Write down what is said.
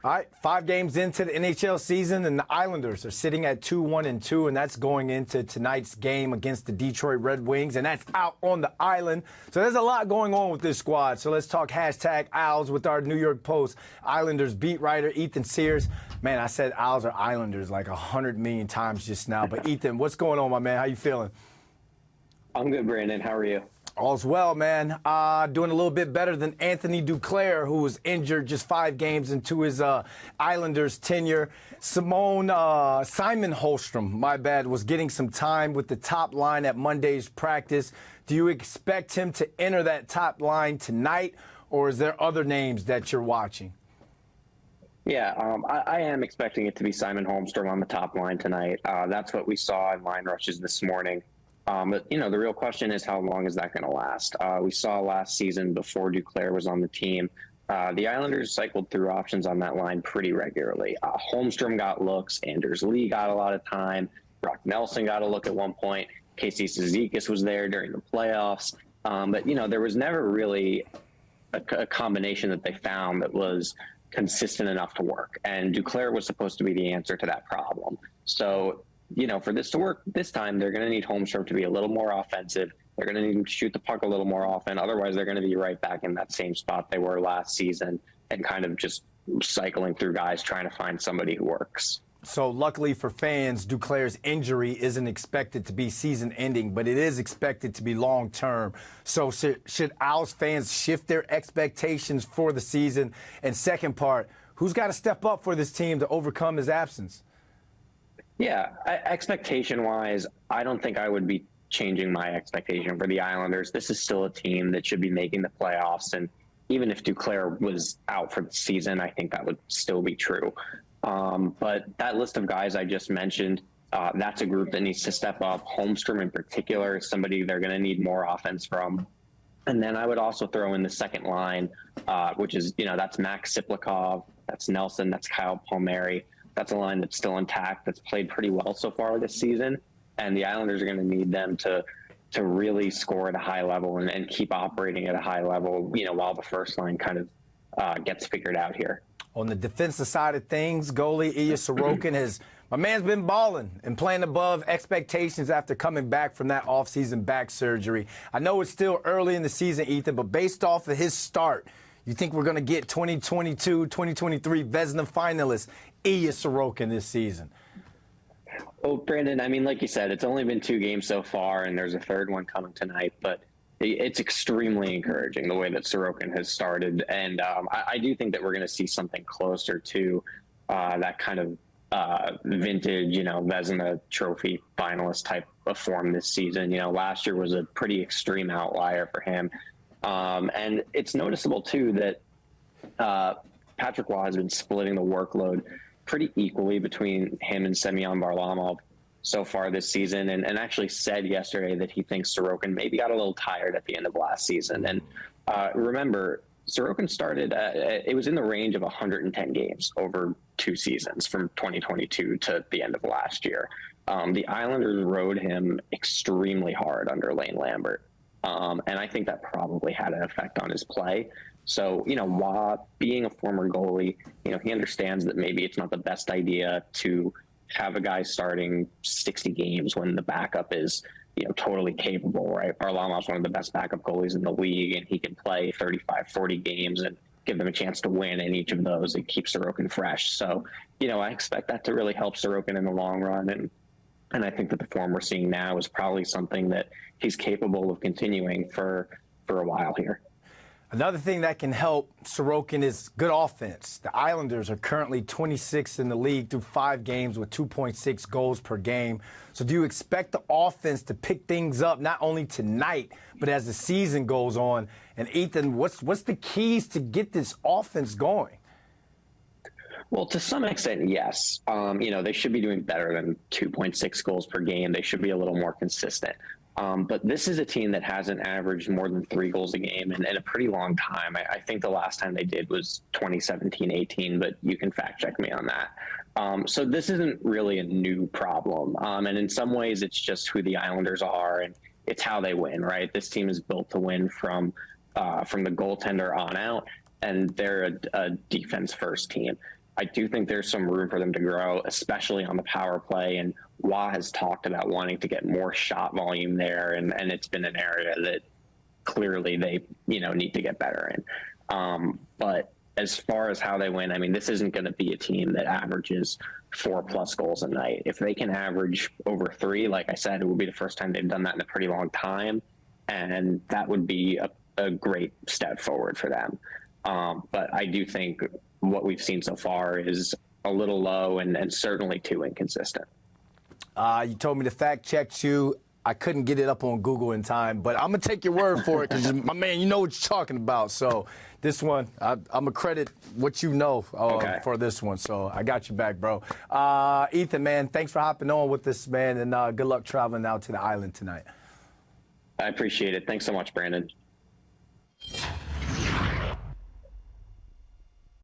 All right, 5 games into the NHL season, and the Islanders are sitting at 2-1-2, and that's going into tonight's game against the Detroit Red Wings, and that's out on the island. So there's a lot going on with this squad. So let's talk hashtag Owls with our New York Post Islanders beat writer, Ethan Sears. Man, I said Owls or Islanders like 100 million times just now. But Ethan, what's going on, my man? How you feeling? I'm good, Brandon. How are you? All's well, man. Doing a little bit better than Anthony Duclair, who was injured just 5 games into his Islanders tenure. Simon Holmstrom, my bad, was getting some time with the top line at Monday's practice. Do you expect him to enter that top line tonight, or is there other names that you're watching? Yeah, I am expecting it to be Simon Holmstrom on the top line tonight. That's what we saw in line rushes this morning. But, you know, the real question is how long is that going to last? We saw last season before Duclair was on the team, the Islanders cycled through options on that line pretty regularly. Holmstrom got looks. Anders Lee got a lot of time. Brock Nelson got a look at one point. Casey Cizikas was there during the playoffs. But, you know, there was never really a combination that they found that was consistent enough to work. And Duclair was supposed to be the answer to that problem. So, you know, for this to work this time, they're going to need Holmstrom to be a little more offensive. They're going to need him to shoot the puck a little more often. Otherwise, they're going to be right back in that same spot they were last season and kind of just cycling through guys trying to find somebody who works. So luckily for fans, Duclair's injury isn't expected to be season-ending, but it is expected to be long-term. So should Owls fans shift their expectations for the season? And second part, who's got to step up for this team to overcome his absence? Yeah, expectation-wise, I don't think I would be changing my expectation for the Islanders. This is still a team that should be making the playoffs, and even if Duclair was out for the season, I think that would still be true. But that list of guys I just mentioned, that's a group that needs to step up. Holmstrom in particular is somebody they're going to need more offense from. And then I would also throw in the second line, which is, you know, that's Max Siplikov, that's Nelson, that's Kyle Palmieri. That's a line that's still intact, that's played pretty well so far this season. And the Islanders are going to need them to really score at a high level and keep operating at a high level, you know, while the first line kind of gets figured out here. On the defensive side of things, goalie Ilya Sorokin my man's been balling and playing above expectations after coming back from that offseason back surgery. I know it's still early in the season, Ethan, but based off of his start, you think we're going to get 2022, 2023 Vezina finalist Ilya Sorokin this season? Well, Brandon, I mean, like you said, it's only been 2 games so far, and there's a third one coming tonight. But it's extremely encouraging the way that Sorokin has started. And I do think that we're going to see something closer to that kind of vintage, you know, Vezina trophy finalist type of form this season. You know, last year was a pretty extreme outlier for him. And it's noticeable, too, that Patrick Waugh has been splitting the workload pretty equally between him and Semyon Varlamov so far this season, and actually said yesterday that he thinks Sorokin maybe got a little tired at the end of last season. And remember, Sorokin started, it was in the range of 110 games over 2 seasons from 2022 to the end of last year. The Islanders rode him extremely hard under Lane Lambert. And I think that probably had an effect on his play. So, you know, Waugh, being a former goalie, you know, he understands that maybe it's not the best idea to have a guy starting 60 games when the backup is, you know, totally capable, right? Varlamov's one of the best backup goalies in the league, and he can play 35, 40 games and give them a chance to win in each of those. It keeps Sorokin fresh. So, you know, I expect that to really help Sorokin in the long run. And I think that the form we're seeing now is probably something that he's capable of continuing for a while here. Another thing that can help Sorokin is good offense. The Islanders are currently 26th in the league through 5 games with 2.6 goals per game. So do you expect the offense to pick things up not only tonight, but as the season goes on? And Ethan, what's the keys to get this offense going? Well, to some extent, yes. You know, they should be doing better than 2.6 goals per game. They should be a little more consistent. But this is a team that hasn't averaged more than 3 goals a game in a pretty long time. I think the last time they did was 2017-18, but you can fact check me on that. So this isn't really a new problem. And in some ways, it's just who the Islanders are, and it's how they win, right? This team is built to win from the goaltender on out, and they're a defense-first team. I do think there's some room for them to grow, especially on the power play. And Wah has talked about wanting to get more shot volume there, and it's been an area that clearly they need to get better in. But as far as how they win, I mean, this isn't going to be a team that averages 4+ goals a night. If they can average over 3, like I said, it will be the first time they've done that in a pretty long time, and that would be a great step forward for them. But I do think what we've seen so far is a little low and certainly too inconsistent. You told me to fact check you. I couldn't get it up on Google in time, but I'm going to take your word for it because, my man, you know what you're talking about. So this one, I'm going to credit what you know for this one. So I got you back, bro. Ethan, man, thanks for hopping on with us, man, and good luck traveling out to the island tonight. I appreciate it. Thanks so much, Brandon.